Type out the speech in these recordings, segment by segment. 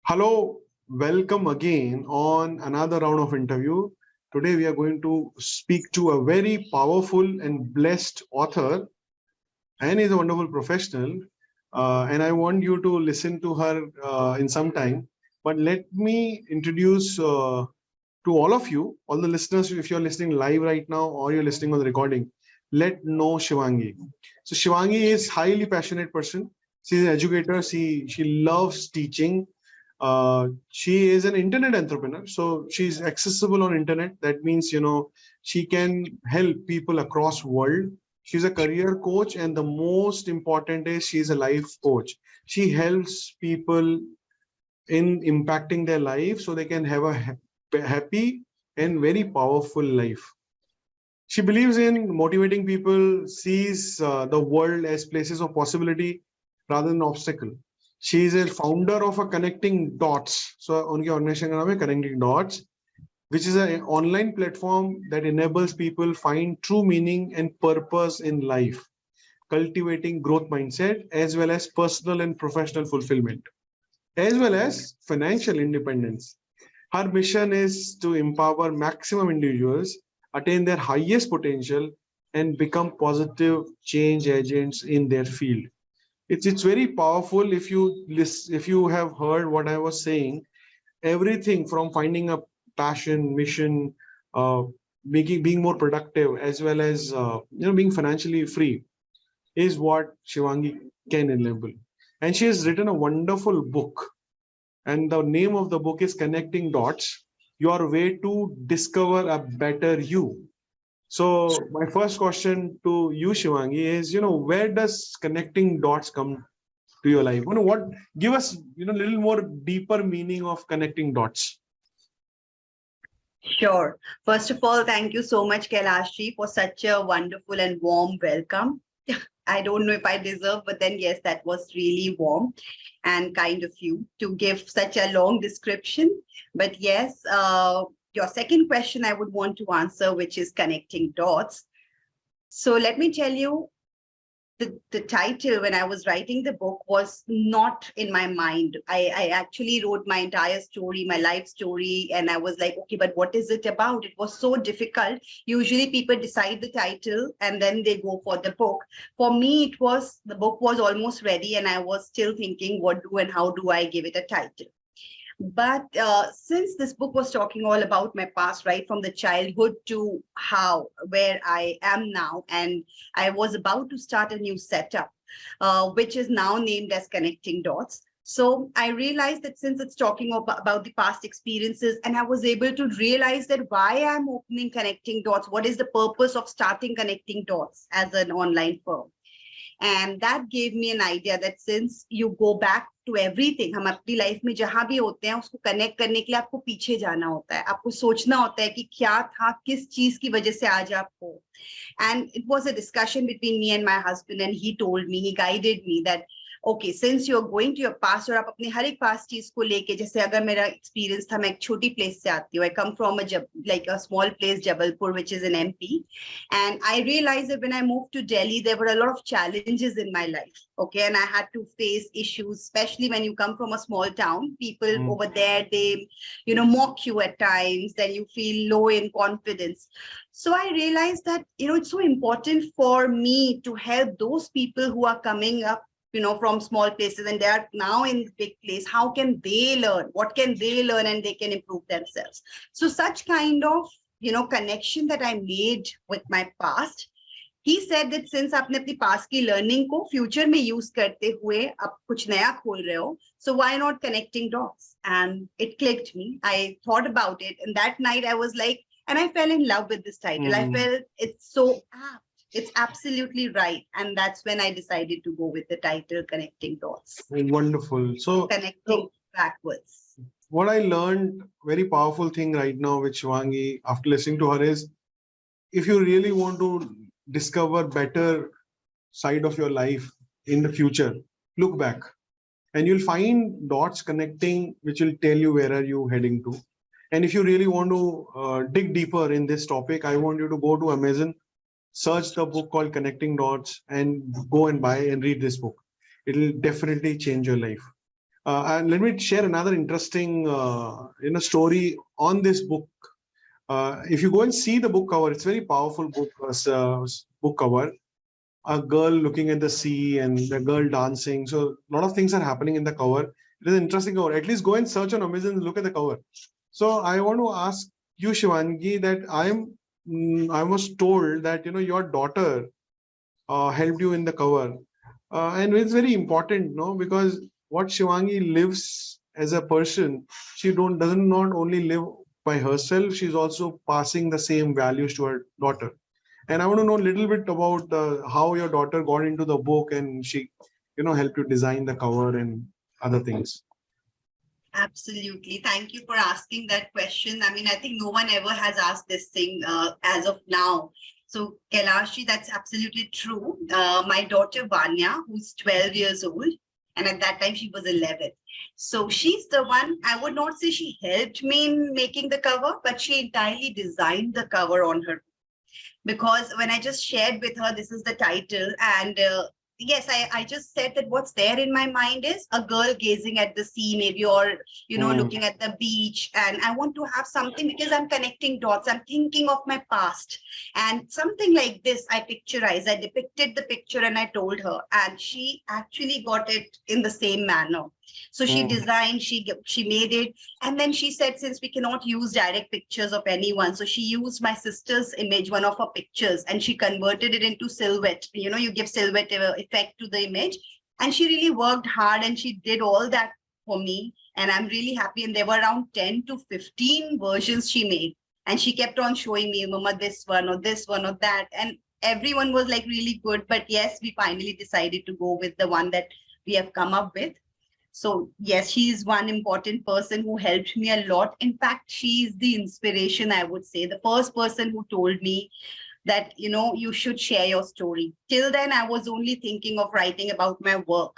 Hello, welcome again on another round of interview. Today we are going to speak to a very powerful and blessed author, and is a wonderful professional. And I want you to listen to her in some time. But let me introduce to all of you, all the listeners, if you're listening live right now or you're listening on the recording, let know Shivangi. So Shivangi is highly passionate person. She's an educator. She loves teaching. She is an internet entrepreneur, so she's accessible on internet. That means she can help people across world. She's a career coach, and the most important is she's a life coach. She helps people in impacting their life so they can have a happy and very powerful life. She believes in motivating people, sees the world as places of possibility rather than obstacle. She is a founder of a Connecting Dots. So, उनकी organization का नाम है Connecting Dots, which is an online platform that enables people find true meaning and purpose in life, cultivating growth mindset as well as personal and professional fulfillment, as well as financial independence. Her mission is to empower maximum individuals, attain their highest potential, and become positive change agents in their field. It's very powerful. If you have heard what I was saying, everything from finding a passion, mission, uh, making being more productive, as well as being financially free, is what Shivangi can enable. And she has written a wonderful book, and the name of the book is Connecting Dots, Your Way to Discover a Better You. So my first question to you, Shivangi, is, where does connecting dots come to your life? What give us, a little more deeper meaning of connecting dots. Sure. First of all, thank you so much, Kailashji, for such a wonderful and warm welcome. I don't know if I deserve, but then yes, that was really warm and kind of you to give such a long description. But yes, your second question I would want to answer, which is connecting dots. So let me tell you, the title when I was writing the book was not in my mind. I actually wrote my entire story, my life story, and I was like, okay, but what is it about? It was so difficult. Usually people decide the title and then they go for the book. For me, the book was almost ready and I was still thinking what do and how do I give it a title. But since this book was talking all about my past, right from the childhood to where I am now, and I was about to start a new setup, which is now named as Connecting Dots. So I realized that since it's talking about the past experiences, and I was able to realize that why I'm opening Connecting Dots, what is the purpose of starting Connecting Dots as an online firm. And that gave me an idea that since you go back to everything, हम अपनी life में जहां भी होते हैं उसको connect करने के लिए आपको पीछे जाना होता है, आपको सोचना होता है कि क्या था, किस चीज की वजह से आज आप हो. And it was a discussion between me and my husband, and he told me, he guided me that okay, since you're going to your past, और आप अपने हर एक past चीज को लेके, जैसे अगर मेरा experience था, मैं एक छोटी place से आती हूँ. I come from a small place, Jabalpur, which is in MP. And I realized that when I moved to Delhi, there were a lot of challenges in my life. Okay. And I had to face issues, especially when you come from a small town. People over there, they, mock you at times, then you feel low in confidence. So I realized that, it's so important for me to help those people who are coming up, from small places and they are now in the big place. How can they learn? What can they learn and they can improve themselves? So such kind of, connection that I made with my past. He said that since आपने अपनी past की learning को future में use करते हुए आप कुछ नया खोल रहे हो, so why not connecting dots? And it clicked me. I thought about it, and that night I was like, and I fell in love with this title. I felt it's so apt. It's absolutely right. And that's when I decided to go with the title Connecting Dots. Wonderful. So connecting backwards. What I learned, very powerful thing right now with Shivangi after listening to her is, if you really want to discover better side of your life in the future, look back and you'll find dots connecting, which will tell you where are you heading to. And if you really want to dig deeper in this topic, I want you to go to Amazon, search the book called Connecting Dots, and go and buy and read this book. It'll definitely change your life. And let me share another interesting story on this book. If you go and see the book cover, it's very powerful book cover. A girl looking at the sea and the girl dancing. So a lot of things are happening in the cover. It is an interesting cover. At least go and search on Amazon and look at the cover. So I want to ask you, Shivangi, that I was told that your daughter helped you in the cover, and it's very important, no, because what Shivangi lives as a person, she don't doesn't not only live by herself, she's also passing the same values to her daughter. And I want to know a little bit about how your daughter got into the book and she, helped you design the cover and other things. Absolutely. Thank you for asking that question. I mean, I think no one ever has asked this thing as of now. So, Kailashi, that's absolutely true. My daughter Vanya, who's 12 years old, and at that time she was 11. So she's the one, I would not say she helped me in making the cover, but she entirely designed the cover on her, because when I just shared with her, this is the title. And yes, I just said that what's there in my mind is a girl gazing at the sea, maybe, or, looking at the beach. And I want to have something because I'm connecting dots. I'm thinking of my past. And something like this, I picturized, I depicted the picture and I told her. And she actually got it in the same manner. So she designed, she made it. And then she said, since we cannot use direct pictures of anyone, so she used my sister's image, one of her pictures, and she converted it into silhouette. You give silhouette effect to the image. And she really worked hard and she did all that for me. And I'm really happy. And there were around 10 to 15 versions she made. And she kept on showing me, Mama, this one or this one or that. And everyone was like really good. But yes, we finally decided to go with the one that we have come up with. So yes, she is one important person who helped me a lot. In fact, she is the inspiration, I would say, the first person who told me that, you should share your story. Till then, I was only thinking of writing about my work.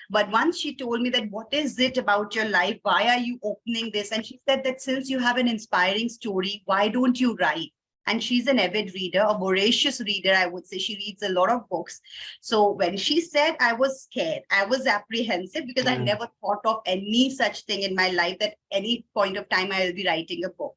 But once she told me that, what is it about your life? Why are you opening this? And she said that since you have an inspiring story, why don't you write? And she's an avid reader, a voracious reader, I would say. She reads a lot of books. So when she said, I was scared, I was apprehensive, because I never thought of any such thing in my life that any point of time I will be writing a book.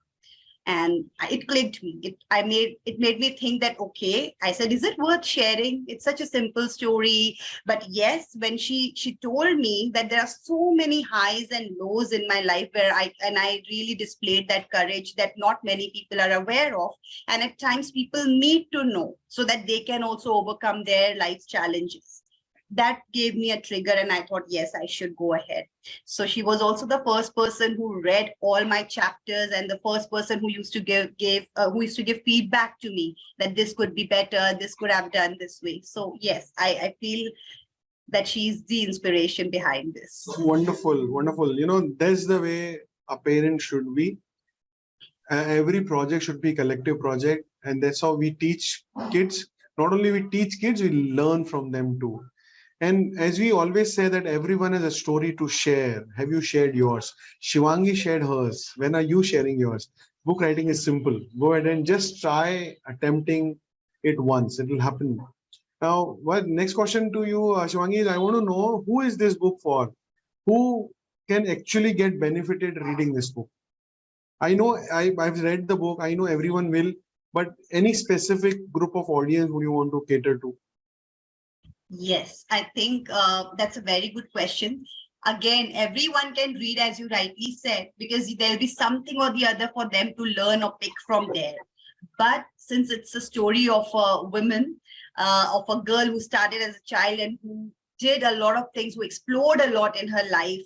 And it clicked me. It made me think that, okay, I said, is it worth sharing? It's such a simple story. But yes, when she told me that there are so many highs and lows in my life where I really displayed that courage that not many people are aware of. And at times people need to know so that they can also overcome their life's challenges. That gave me a trigger, and I thought, yes, I should go ahead. So she was also the first person who read all my chapters, and the first person who used to give feedback to me that this could be better, this could have done this way. So yes, I feel that she's the inspiration behind this. Wonderful, wonderful. That's the way a parent should be. Every project should be a collective project, and that's how we teach kids. Not only we teach kids, we learn from them too. And as we always say that everyone has a story to share. Have you shared yours? Shivangi shared hers. When are you sharing yours? Book writing is simple. Go ahead and just try attempting it once. It will happen. Now, next question to you, Shivangi, is I want to know, who is this book for? Who can actually get benefited reading this book? I know I've read the book. I know everyone will, but any specific group of audience would you want to cater to? Yes, I think that's a very good question. Again, everyone can read, as you rightly said, because there'll be something or the other for them to learn or pick from there. But since it's a story of a woman, of a girl who started as a child and who did a lot of things, who explored a lot in her life,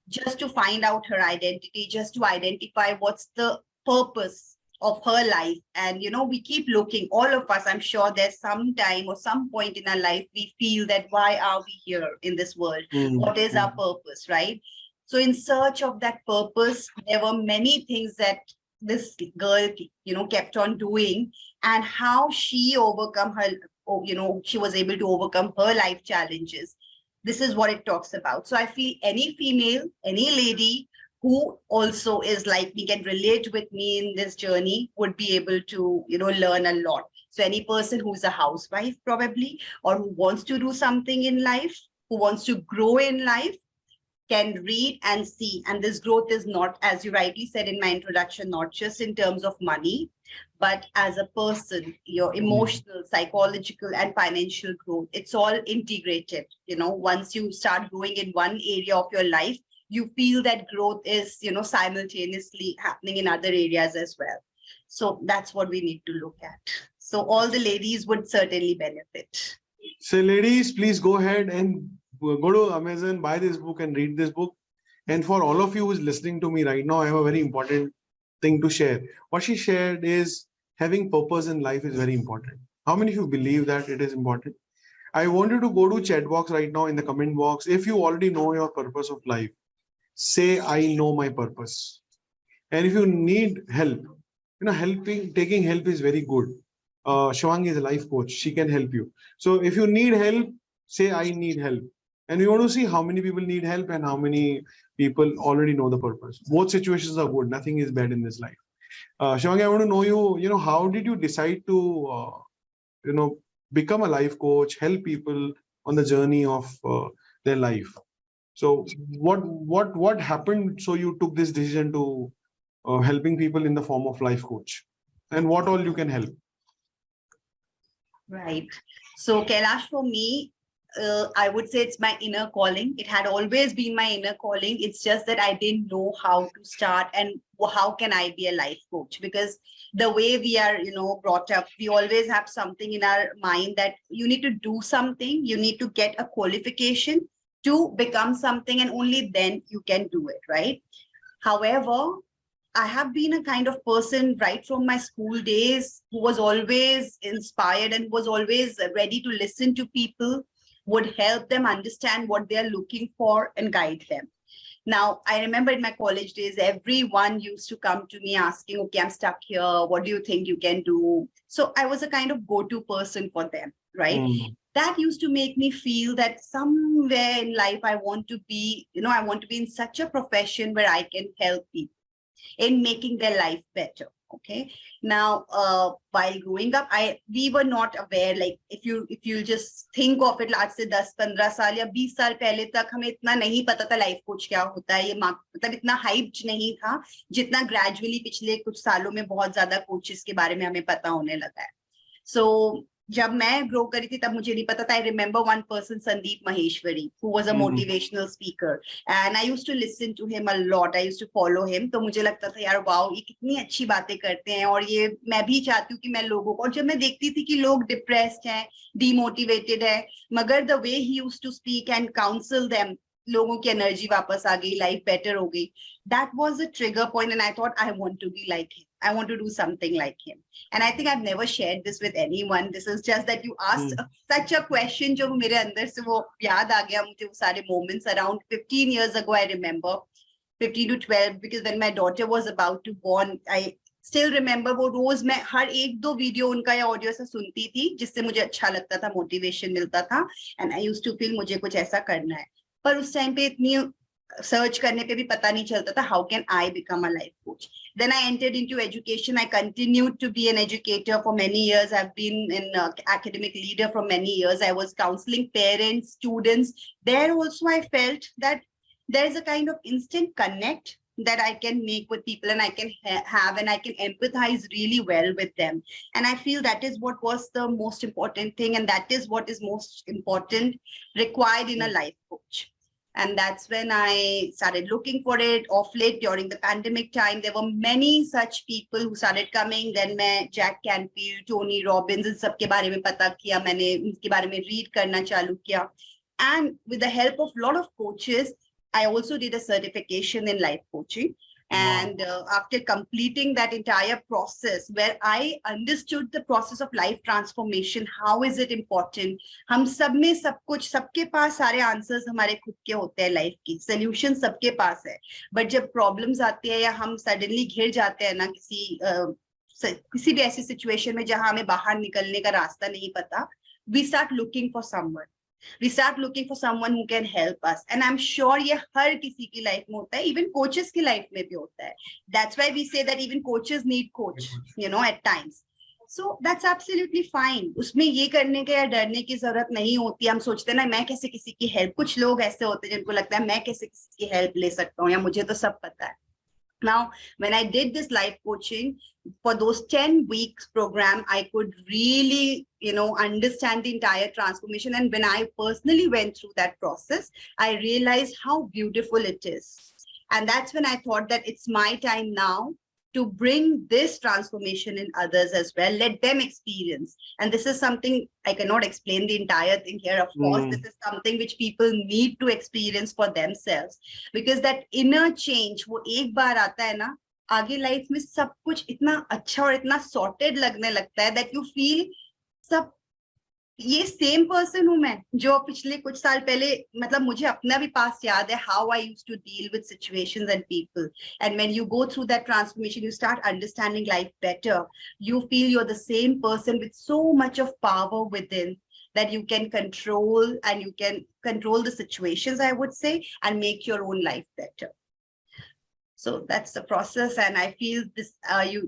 just to find out her identity, just to identify what's the purpose of her life. And we keep looking, all of us, I'm sure there's some time or some point in our life we feel that, why are we here in this world? What is our purpose, right? So in search of that purpose, there were many things that this girl kept on doing, and how she overcome her, she was able to overcome her life challenges. This is what it talks about. So I feel any female, any lady who also is like me, can relate with me in this journey, would be able to, learn a lot. So any person who's a housewife probably, or who wants to do something in life, who wants to grow in life, can read and see. And this growth is not, as you rightly said in my introduction, not just in terms of money, but as a person, your emotional, psychological, and financial growth. It's all integrated. Once you start growing in one area of your life, you feel that growth is, simultaneously happening in other areas as well. So that's what we need to look at. So all the ladies would certainly benefit. So ladies, please go ahead and go to Amazon, buy this book and read this book. And for all of you who's listening to me right now, I have a very important thing to share. What she shared is having purpose in life is very important. How many of you believe that it is important? I want you to go to chat box right now in the comment box. If you already know your purpose of life, say, I know my purpose. And if you need help, taking help is very good. Shivangi is a life coach. She can help you. So if you need help, say, I need help. And we want to see how many people need help and how many people already know the purpose. Both situations are good. Nothing is bad in this life. Shivangi, I want to know how did you decide to, become a life coach, help people on the journey of their life? So what happened so you took this decision to helping people in the form of life coach, and what all you can help? Right. So Kailash, for me, I would say it's my inner calling. It had always been my inner calling. It's just that I didn't know how to start and how can I be a life coach? Because the way we are, brought up, we always have something in our mind that you need to do something, you need to get a qualification to become something, and only then you can do it, right? However, I have been a kind of person right from my school days who was always inspired and was always ready to listen to people, would help them understand what they are looking for and guide them. Now, I remember in my college days, everyone used to come to me asking, okay, I'm stuck here. What do you think you can do? So I was a kind of go-to person for them, right? That used to make me feel that somewhere in life, I want to be, I want to be in such a profession where I can help people in making their life better. Okay. Now, while growing up, we were not aware, like if you just think of it, आज से 10-15 साल या 20 साल पहले तक हमें इतना नहीं पता था लाइफ कोच क्या होता है, ये मतलब इतना हाइप नहीं था जितना ग्रेजुअली पिछले कुछ सालों में बहुत ज्यादा कोचेस के बारे में हमें पता होने लगा है. So जब मैं ग्रो करी थी तब मुझे नहीं पता था. I remember one person, Sandeep Maheshwari, who was a motivational speaker, and I used to listen to him a lot. I used to follow him. तो मुझे लगता था यार वाओ, ये कितनी अच्छी बातें करते हैं और ये मैं भी चाहती हूँ कि मैं लोगों को. और जब मैं देखती थी कि लोग डिप्रेस्ड हैं, डीमोटिवेटेड है, मगर the way he used to speak and counsel them, लोगों की एनर्जी वापस आ गई, लाइफ बेटर हो गई. That was a trigger point, and I thought I want to be like him. I want to do something like him. And I think I've never shared this with anyone. This is just that you asked such a question जो मेरे अंदर से वो याद आ गया मुझे, वो सारे moments around 15 years ago. I remember 15 to 12, because when my daughter was about to born, I still remember वो रोज मैं हर एक दो वीडियो उनका या ऑडियो से सुनती थी जिससे मुझे अच्छा लगता था, मोटिवेशन मिलता था, and I used to feel मुझे कुछ ऐसा करना है. पर उस टाइम पे इतनी सर्च करने पे भी पता नहीं चलता था how can I become a life coach. Then I entered into education. I continued to be an educator for many years. I've been an academic leader for many years. I was counseling parents, students. There also I felt that there is a kind of instant connect that I can make with people, and I can have, and I can empathize really well with them. And I feel that is what was the most important thing, and that is what is most important required in a life coach. And that's when I started looking for it. Of late, during the pandemic time, there were many such people who started coming. Then मैं Jack Canfield, Tony Robbins, इन सब के बारे में पता किया, मैंने इनके बारे में read करना चालू किया. And with the help of a lot of coaches, I also did a certification in life coaching. And after completing that entire process, where I understood the process of life transformation, how is it important? हम सब में सब कुछ, सबके पास सारे answers हमारे खुद के होते हैं, लाइफ की सोल्यूशन सबके पास है. बट जब प्रॉब्लम्स आती है या हम सडनली घिर जाते हैं ना किसी भी ऐसी सिचुएशन में जहां हमें बाहर निकलने का रास्ता नहीं पता, we start looking for someone. We start looking for someone who can help us. And I'm sure ये हर किसी की लाइफ में होता है, even coaches की लाइफ में भी होता है. That's why we say that even coaches need coach, at times. So that's absolutely fine. उसमें ये करने के या डरने की जरूरत नहीं होती. हम सोचते हैं ना मैं कैसे किसी की हेल्प, कुछ लोग ऐसे होते हैं जिनको लगता है मैं कैसे किसी की हेल्प ले सकता हूँ या मुझे तो सब पता है. Now, when I did this life coaching for those 10 weeks program, I could really, understand the entire transformation. And when I personally went through that process, I realized how beautiful it is. And that's when I thought that it's my time now to bring this transformation in others as well. Let them experience. And this is something I cannot explain the entire thing here. Of course, this is something which people need to experience for themselves. Because that inner change, वो एक बार आता है ना, आगे life में सब कुछ इतना अच्छा और इतना सॉर्टेड लगने लगता है that you feel सब ये सेम पर्सन हूं मैं जो पिछले कुछ साल पहले, मतलब मुझे अपना भी पास याद है how I used to deal with situations and people. And when you go through that transformation you start understanding life better. You feel you are the same person with so much of power within that you can control, and you can control the situations, I would say, and make your own life better. So that's the process, and I feel this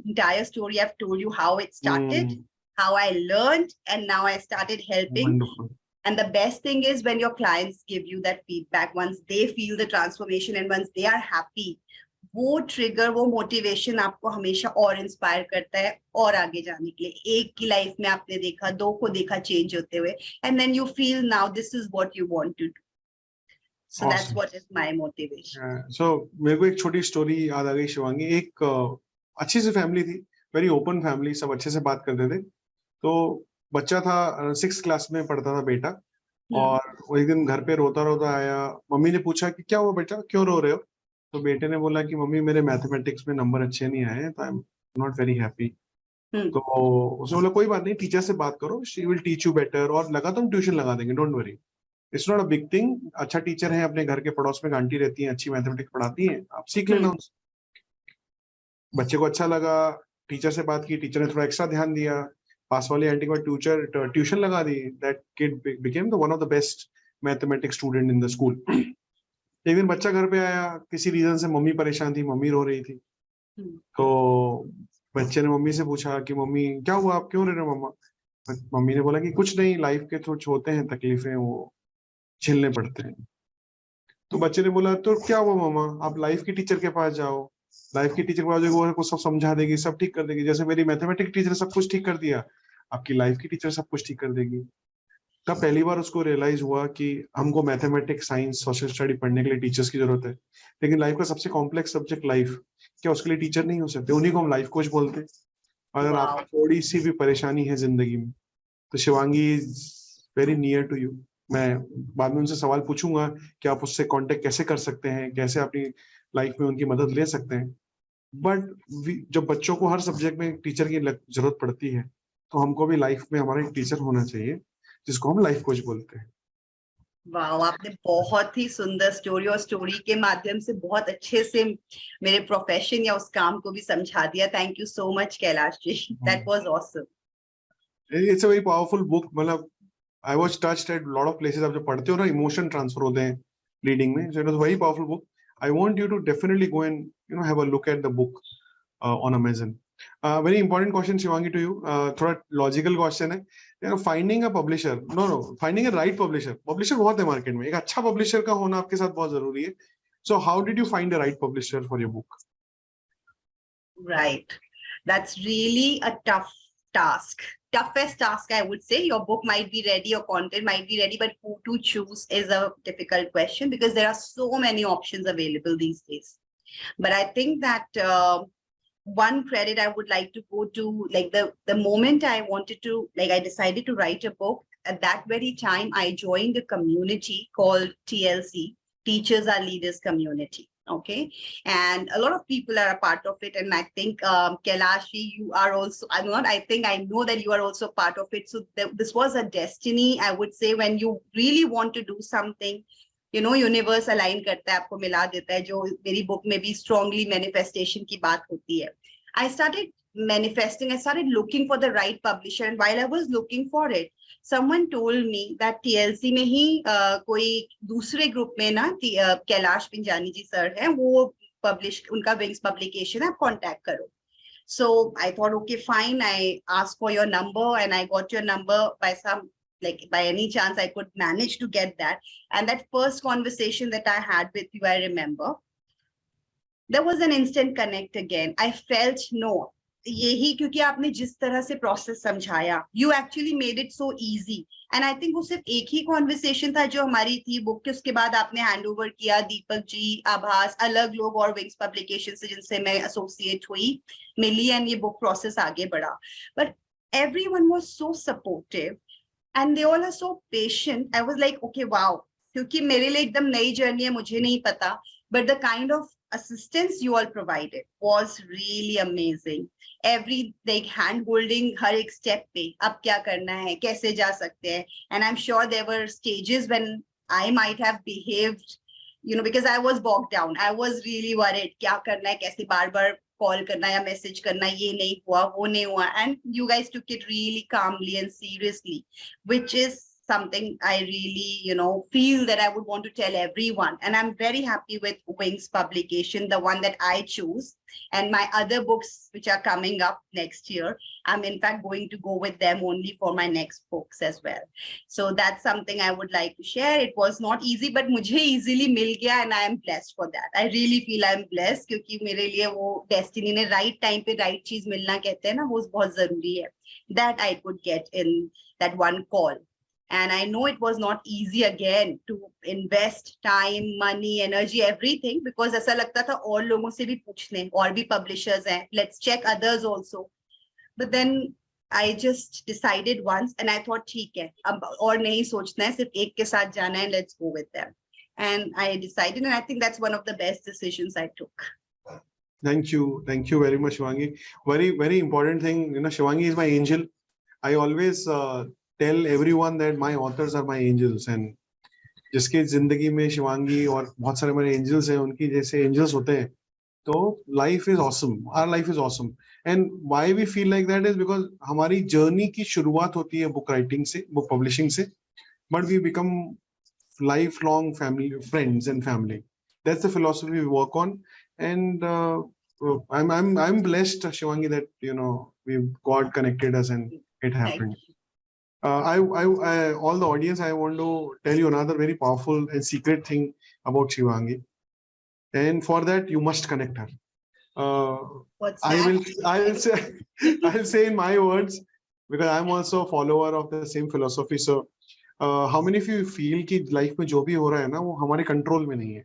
entire story I've told you how it started, how I learned, and now I started helping. Wonderful. And the best thing is when your clients give you that feedback, once they feel the transformation and once they are happy, वो trigger, वो motivation आपको हमेशा और inspire करता है और आगे जाने के लिए. एक की लाइफ में आपने देखा, दो को देखा चेंज होते हुए, and then you feel now this is what you want to do. So that's what is my motivation. So मेरे को एक छोटी स्टोरी याद आ गई शिवांगी. एक अच्छी सी फैमिली थी, वेरी ओपन फैमिली, सब अच्छे से बात करते थे. तो बच्चा था, 6th क्लास में पढ़ता था बेटा, और वो एक दिन घर पे रोता रोता आया. मम्मी ने पूछा कि क्या हुआ बेटा, क्यों रो रहे हो? तो बेटे ने बोला कि मम्मी मेरे मैथमेटिक्स में नंबर अच्छे नहीं आए, तो I am not very happy. तो उसने बोला कोई बात नहीं, टीचर से बात करो, she will teach you better, और लगा तो हम ट्यूशन लगा देंगे, don't worry, it's not a big thing. अच्छा टीचर है, अपने घर के पड़ोस में आंटी रहती है, अच्छी मैथमेटिक्स पढ़ाती है, आप सीख लेना उनसे. बच्चे को अच्छा लगा, टीचर से बात की, टीचर ने थोड़ा एक्स्ट्रा ध्यान दिया, पास वाली आंटी को ट्यूशन लगा दी. That kid became the one of the best mathematics student in the school. एक दिन बच्चा घर पे आया, किसी रीजन से मम्मी परेशान थी, मम्मी रो रही थी. तो बच्चे ने मम्मी से पूछा कि मम्मी क्या हुआ, आप क्यों रो रहे हो मम्मा? मम्मी ने बोला कि कुछ नहीं, लाइफ के कुछ होते हैं तकलीफें, वो झेलने पड़ते हैं. तो बच्चे ने बोला तो क्या हुआ मम्मा, आप लाइफ की टीचर के पास जाओ, लाइफ की टीचर के पास जाओ, वो सब समझा देगी, सब ठीक कर देगी. जैसे मेरी मैथमेटिक्स टीचर सब कुछ ठीक कर दिया, आपकी लाइफ की टीचर सब कुछ ठीक कर देगी. तब पहली बार उसको रियलाइज हुआ कि हमको मैथमेटिक्स, साइंस, सोशल स्टडी पढ़ने के लिए टीचर्स की जरूरत है, लेकिन लाइफ का सबसे कॉम्प्लेक्स सब्जेक्ट लाइफ, क्या उसके लिए टीचर नहीं हो सकते? उन्हीं को हम लाइफ कोच बोलते हैं. अगर आपको थोड़ी सी भी परेशानी है जिंदगी में, तो Shivangi is very near to you. मैं बाद में उनसे सवाल पूछूंगा कि आप उससे कांटेक्ट कैसे कर सकते हैं, कैसे अपनी लाइफ में उनकी मदद ले सकते हैं. बट जब बच्चों को हर सब्जेक्ट में टीचर की जरूरत पड़ती है, तो हमको भी लाइफ में हमारा एक टीचर होना चाहिए, जिसको हम लाइफ कोच बोलते हैं. वाह, आपने बहुत ही सुंदर स्टोरी और स्टोरी के माध्यम से बहुत अच्छे से मेरे प्रोफेशन या उस काम को भी समझा दिया. Thank you so much Kailash ji, that was awesome. It's a very powerful book. मतलब I was touched at lot of places. आप जब पढ़ते हो ना, इमोशन ट्रांसफर होते हैं रीडिंग में. So it was very powerful book. I want you to definitely go and have a look at the book on Amazon. Very important question Shivangi to you. थोड़ा logical question है. Finding a publisher, finding a right publisher. Publisher बहुत है market में, एक अच्छा publisher का होना आपके साथ बहुत जरूरी है. So how did you find the right publisher for your book? Right, that's really a tough task, toughest task I would say. Your book might be ready, your content might be ready, but who to choose is a difficult question because there are so many options available these days. But I think that one credit I would like to go to, like the moment I wanted to, like I decided to write a book, at that very time I joined a community called TLC, Teachers Are Leaders Community. Okay, and a lot of people are a part of it, and I think Kailash, you are also, I think I know that you are also part of it. So this was a destiny, I would say. When you really want to do something, universe align करता है, आपको मिला देता है, जो मेरी book में भी स्ट्रांगली मैनिफेस्टेशन की बात होती है. I started manifesting, I started looking for the right publisher, and while I was looking for it, someone told me that TLC में ही कोई दूसरे ग्रुप में ना कैलाश पिंजानी जी सर है, वो पब्लिश, उनका विंग्स पब्लिकेशन है, आप कांटेक्ट करो. So I thought, okay, fine. I asked for your number and I got your number by by any chance I could manage to get that. And that first conversation that I had with you, I remember there was an instant connect again. I felt no, यही क्योंकि आपने जिस तरह से process समझाया, you actually made it so easy. And I think वो सिर्फ एक ही कॉन्वर्सेशन था जो हमारी थी बुक के, उसके बाद आपने हैंड ओवर किया दीपक जी, आभास, अलग लोग और विंग्स पब्लिकेशन से जिनसे मैं एसोसिएट हुई, मिली, एंड ये बुक प्रोसेस आगे बढ़ा. But everyone was so supportive and they all are so patient. I was like, okay, wow, क्योंकि मेरे लिए एकदम नई जर्नी है, मुझे नहीं पता, but the kind of assistance you all provided was really amazing. Every like hand holding हर एक step पे अब क्या करना है, कैसे जा सकते हैं. And I'm sure there were stages when I might have behaved, because I was bogged down. I was really worried क्या करना है, कैसे बार बार कॉल करना या मैसेज करना, ये नहीं हुआ, वो नहीं हुआ. And you guys took it really calmly and seriously, which is something I really, feel that I would want to tell everyone. And I'm very happy with Wings publication, the one that I choose, and my other books which are coming up next year. I'm in fact going to go with them only for my next books as well. So that's something I would like to share. It was not easy, but mujhe easily mil gaya, and I am blessed for that. I really feel I'm blessed क्योंकि मेरे लिए वो destiny ने right time पे right चीज मिलना कहते हैं ना, वो बहुत जरूरी है. That I could get in that one call. And I know it was not easy again to invest time, money, energy, everything, because ऐसा लगता था और लोगों से भी पूछने, और भी publishers हैं, let's check others also. But then I just decided once and I thought ठीक है, अब और नहीं सोचना है, सिर्फ एक के साथ जाना है, let's go with them. And I decided, and I think that's one of the best decisions I took. Thank you very much, Shivangi. Very, very important thing, Shivangi is my angel. I always tell everyone that my authors are my angels, and जिसके जिंदगी में शिवांगी और बहुत सारे मेरे angels हैं, उनकी जैसे एंजल्स होते हैं, तो life is awesome, our life is awesome. And why we feel like that is because हमारी जर्नी की शुरुआत होती है बुक राइटिंग से, बुक पब्लिशिंग से, but we become life long family, friends and family. That's the philosophy we work on. And I'm blessed, Shivangi, that we've got connected us and it happened. All the audience, I want to tell you another very powerful and secret thing about Shivangi, and for that you must connect her. What's that? I'll say in my words, because I'm also a follower of the same philosophy. So, how many of you feel कि life में जो भी हो रहा है ना, वो हमारे control में नहीं है,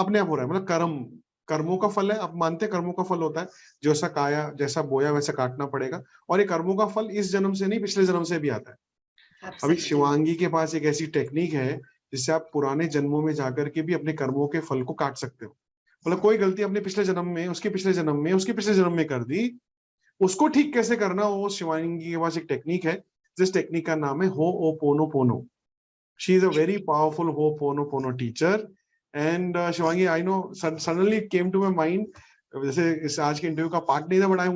अपने आप हो रहा है, मतलब कर्मों का फल है. आप मानते हैं कर्मों का फल होता है, जैसा काया, जैसा बोया वैसा काटना पड़ेगा, और ये कर्मों का फल इस जन्म से नहीं, पिछले जन्म से भी आता है. अभी शिवांगी के पास एक ऐसी टेक्निक है जिससे आप पुराने जन्मों में जाकर के भी अपने कर्मों के फल को काट सकते हो. मतलब कोई गलती अपने पिछले जन्म में, उसके पिछले जन्म में, उसके पिछले जन्म में कर दी, उसको ठीक कैसे करना, वो शिवांगी के पास एक टेक्निक है. जिस टेक्निक का नाम है ho'oponopono. She is a very powerful ho'oponopono teacher. And Shivangi, I know suddenly it came to my mind, जैसे इस आज के इंटरव्यू का पार्ट नहीं था, but I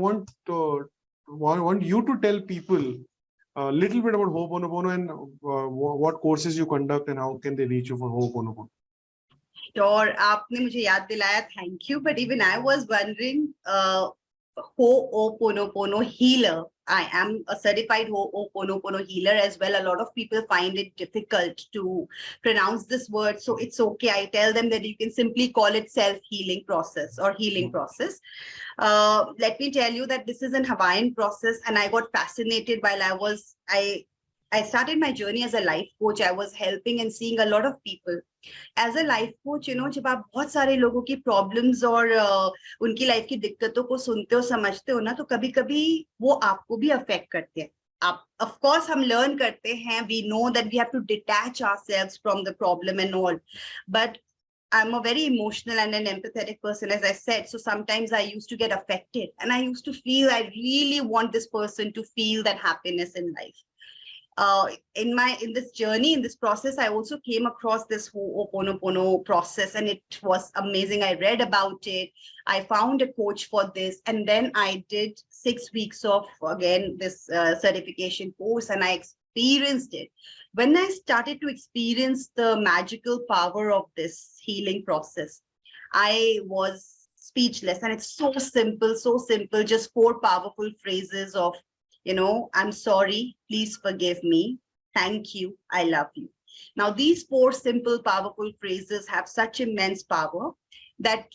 want you to tell people a little bit about Ho'oponopono and what courses you conduct and how can they reach you for Ho'oponopono. Sure, आपने मुझे याद दिलाया, thank you. But even I was wondering, Ho'oponopono healer. I am a certified Ho'oponopono healer as well. A lot of people find it difficult to pronounce this word, so it's okay. I tell them that you can simply call it self-healing process or healing process. Let me tell you that this is an Hawaiian process, and I got fascinated while I started my journey as a life coach. I was helping and seeing a lot of people. As a life coach, जब आप बहुत सारे लोगों की problems और उनकी life की दिक्कतों को सुनते हो, समझते हो ना, तो कभी कभी वो आपको भी अफेक्ट करते हैं. आप of course हम लर्न करते हैं, we know that we have to detach ourselves from the problem and all, but I'm a very emotional and an empathetic person, as I said. So sometimes I used to get affected and I used to feel I really want this person to feel that happiness in life. In this journey, in this process, I also came across this Ho'oponopono process, and it was amazing. I read about it. I found a coach for this, and then I did 6 weeks of, again, this certification course, and I experienced it. When I started to experience the magical power of this healing process, I was speechless. And it's so simple, so simple. Just 4 powerful phrases of, I'm sorry, please forgive me, thank you, I love you. Now, these 4 simple, powerful phrases have such immense power that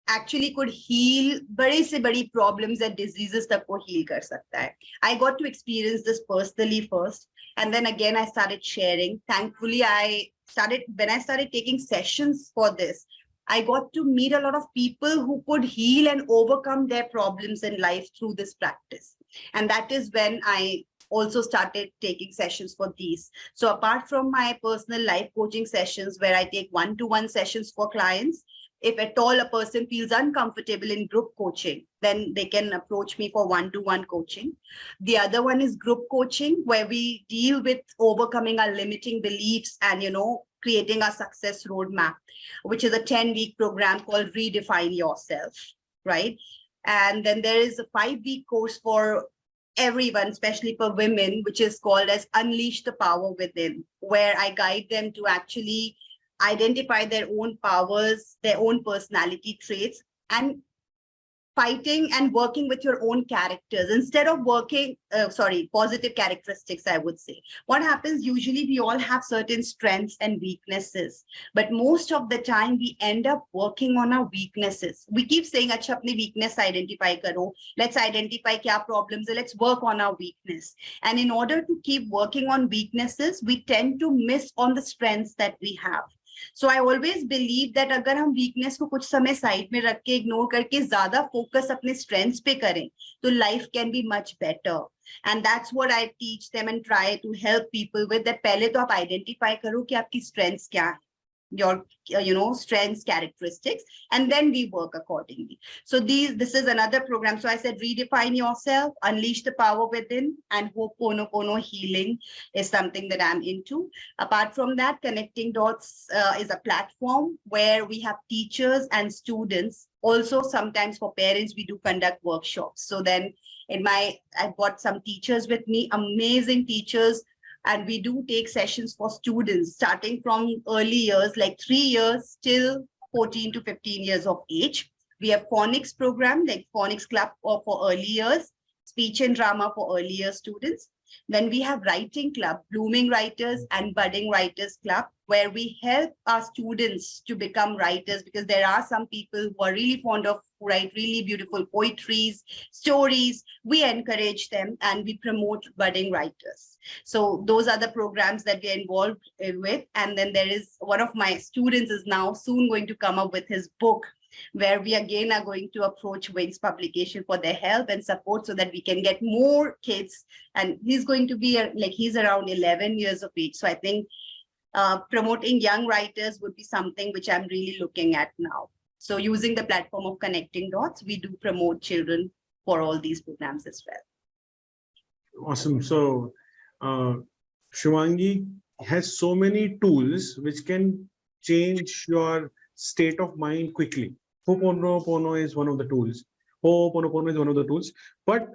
actually could heal बड़े से बड़ी problems and diseases तक को heal कर सकता है. I got to experience this personally first, and then again I started sharing. Thankfully, when I started taking sessions for this, I got to meet a lot of people who could heal and overcome their problems in life through this practice. And that is when I also started taking sessions for these. So apart from my personal life coaching sessions where I take one-to-one sessions for clients, if at all a person feels uncomfortable in group coaching, then they can approach me for one-to-one coaching. The other one is group coaching, where we deal with overcoming our limiting beliefs and, creating a success roadmap, which is a 10-week program called Redefine Yourself, right? And then there is a 5-week course for everyone, especially for women, which is called as Unleash the Power Within, where I guide them to actually identify their own powers, their own personality traits, and fighting and working with your own characters instead of positive characteristics, I would say. What happens usually, we all have certain strengths and weaknesses, but most of the time we end up working on our weaknesses. We keep saying, acha, apni weakness identify karo. Let's identify kya problems, let's work on our weakness. And in order to keep working on weaknesses, we tend to miss on the strengths that we have. So I always believe that अगर हम weakness को कुछ समय side में रख के ignore करके ज़्यादा focus अपने strengths पे करें, तो life can be much better. And that's what I teach them and try to help people with. that पहले तो आप identify करो कि आपकी strengths क्या है, your strengths, characteristics, and then we work accordingly. So this is another program. So I said redefine yourself, unleash the power within, and Ho'oponopono healing is something that I'm into. Apart from that, Connecting Dots is a platform where we have teachers and students. Also, sometimes for parents, we do conduct workshops. So then I've got some teachers with me, amazing teachers. And we do take sessions for students starting from early years, like 3 years till 14 to 15 years of age. We have phonics program, like phonics club for early years, speech and drama for early year students. Then we have writing club, blooming writers and budding writers club, where we help our students to become writers, because there are some people who are really fond of write really beautiful poetries, stories. We encourage them and we promote budding writers. So those are the programs that we are involved with. And then there is one of my students is now soon going to come up with his book, where we again are going to approach Wings Publication for their help and support so that we can get more kids. And he's going to be he's around 11 years of age. So I think promoting young writers would be something which I'm really looking at now. So using the platform of Connecting Dots, we do promote children for all these programs as well. Awesome. So Shivangi has so many tools which can change your state of mind quickly. Ho'oponopono is one of the tools. Ho'oponopono is one of the tools. But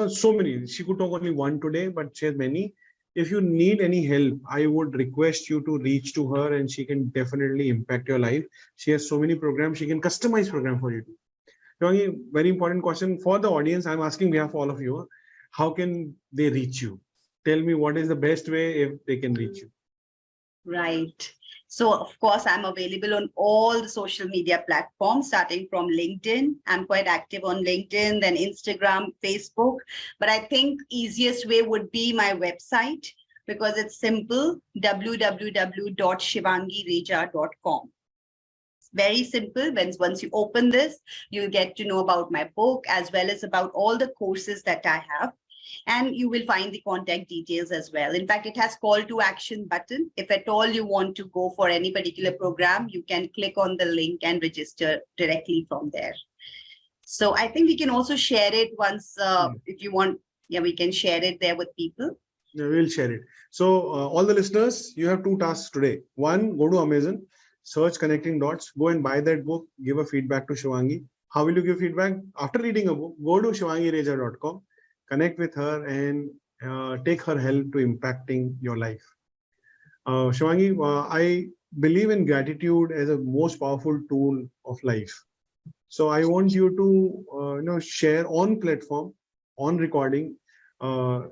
so many. She could talk only one today, but she has many. If you need any help, I would request you to reach to her, and she can definitely impact your life. She has so many programs. She can customize program for you. Shivangi, very important question for the audience. I'm asking behalf of all of you. How can they reach you? Tell me what is the best way if they can reach you. Right. So, of course, I'm available on all the social media platforms, starting from LinkedIn. I'm quite active on LinkedIn, then Instagram, Facebook. But I think easiest way would be my website, because it's simple, www.shivangireja.com. Very simple. Once you open this, you'll get to know about my book as well as about all the courses that I have. And you will find the contact details as well. In fact, it has call to action button. If at all you want to go for any particular program, you can click on the link and register directly from there. So I think we can also share it once, if you want. Yeah, we can share it there with people. Yeah, we'll share it. So all the listeners, you have 2 tasks today. One, go to Amazon, search Connecting Dots, go and buy that book, give a feedback to Shivangi. How will you give feedback? After reading a book, go to shivangireja.com. Connect with her and take her help to impacting your life. Shivangi, I believe in gratitude as a most powerful tool of life. So I want you to share on platform, on recording,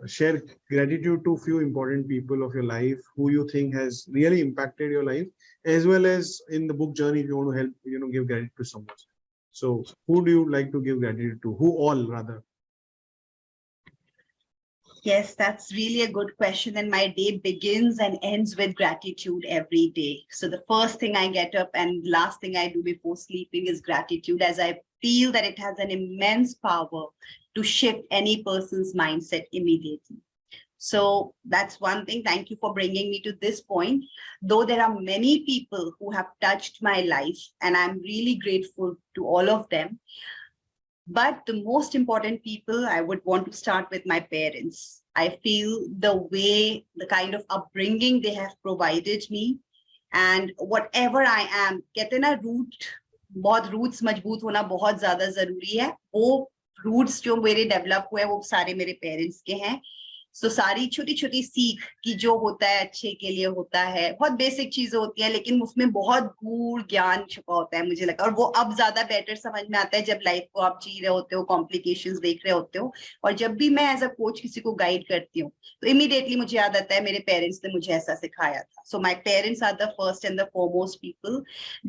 share gratitude to few important people of your life who you think has really impacted your life, as well as in the book journey if you want to help give gratitude to someone. So who do you like to give gratitude to? Who all rather? Yes, that's really a good question. And my day begins and ends with gratitude every day. So the first thing I get up and last thing I do before sleeping is gratitude, as I feel that it has an immense power to shift any person's mindset immediately. So that's one thing. Thank you for bringing me to this point. Though there are many people who have touched my life, and I'm really grateful to all of them. But the most important people, I would want to start with my parents. I feel the way, the kind of upbringing they have provided me, and whatever I am, कहते ना root, बहुत roots मजबूत होना बहुत ज्यादा जरूरी है. वो roots जो मेरे develop हुए वो सारे मेरे parents के हैं. सो सारी छोटी छोटी सीख कि जो होता है अच्छे के लिए होता है, बहुत बेसिक चीजें होती हैं लेकिन उसमें बहुत गूढ़ ज्ञान छुपा होता है मुझे लगता है, और वो अब ज्यादा बेटर समझ में आता है जब लाइफ को आप जी रहे होते हो, कॉम्प्लिकेशंस देख रहे होते हो. और जब भी मैं एज अ कोच किसी को गाइड करती हूँ तो इमीडिएटली मुझे याद आता है मेरे पेरेंट्स ने मुझे ऐसा सिखाया था. So my parents are the first and the foremost people.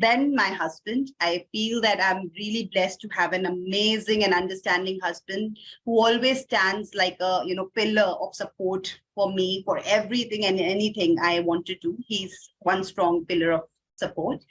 Then my husband, I feel that I'm really blessed to have an amazing and understanding husband who always stands like a pillar of support for me for everything and anything I want to do. He's one strong pillar of support.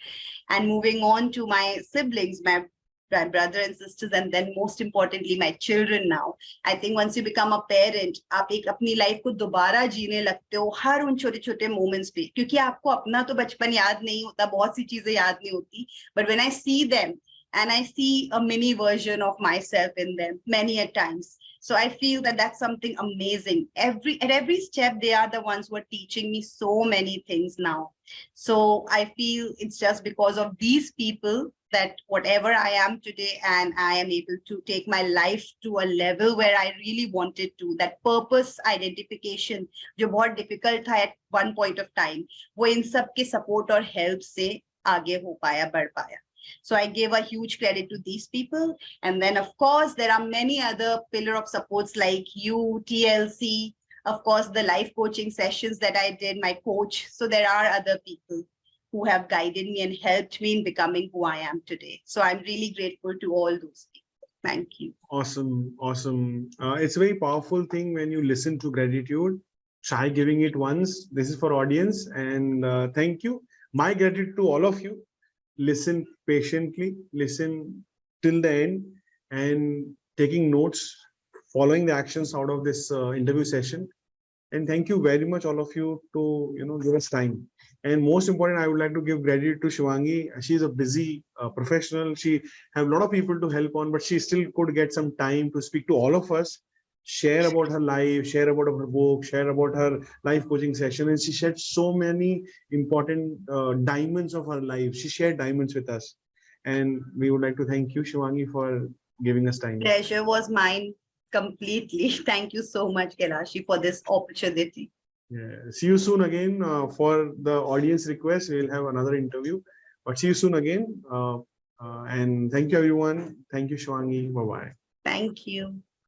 And moving on to my siblings, my brother and sisters, and then most importantly my children now. I think once you become a parent, आप एक अपनी life को दोबारा जीने लगते हो हर उन छोटे छोटे मोमेंट्स पे, क्योंकि आपको अपना तो बचपन याद नहीं होता, बहुत सी चीजें याद नहीं होती. But when I see them and I see a mini version of myself in them many a times. So I feel that that's something amazing. At every step, they are the ones who are teaching me so many things now. So I feel it's just because of these people that whatever I am today, and I am able to take my life to a level where I really wanted to. That purpose identification, जो बहुत difficult था at one point of time, वो इन सब के support और help से आगे हो पाया, बढ़ पाया. So I gave a huge credit to these people. And then, of course, there are many other pillar of supports like you, TLC, of course, the life coaching sessions that I did, my coach. So there are other people who have guided me and helped me in becoming who I am today. So I'm really grateful to all those people. Thank you. Awesome. Awesome. It's a very powerful thing when you listen to gratitude. Try giving it once. This is for audience. And thank you. My gratitude to all of you. Listen patiently, listen till the end, and taking notes, following the actions out of this interview session. And thank you very much, all of you, to give us time. And most important, I would like to give gratitude to Shivangi. She's a busy professional. She have a lot of people to help on, but she still could get some time to speak to all of us, share about her life, share about her book, share about her life coaching session. And she shared so many important diamonds of her life. She shared diamonds with us. And we would like to thank you, Shivangi, for giving us time. Pleasure was mine completely. Thank you so much, Kailashi, for this opportunity. Yeah. See you soon again. For the audience request, we'll have another interview. But see you soon again. And thank you, everyone. Thank you, Shivangi. Bye-bye. Thank you.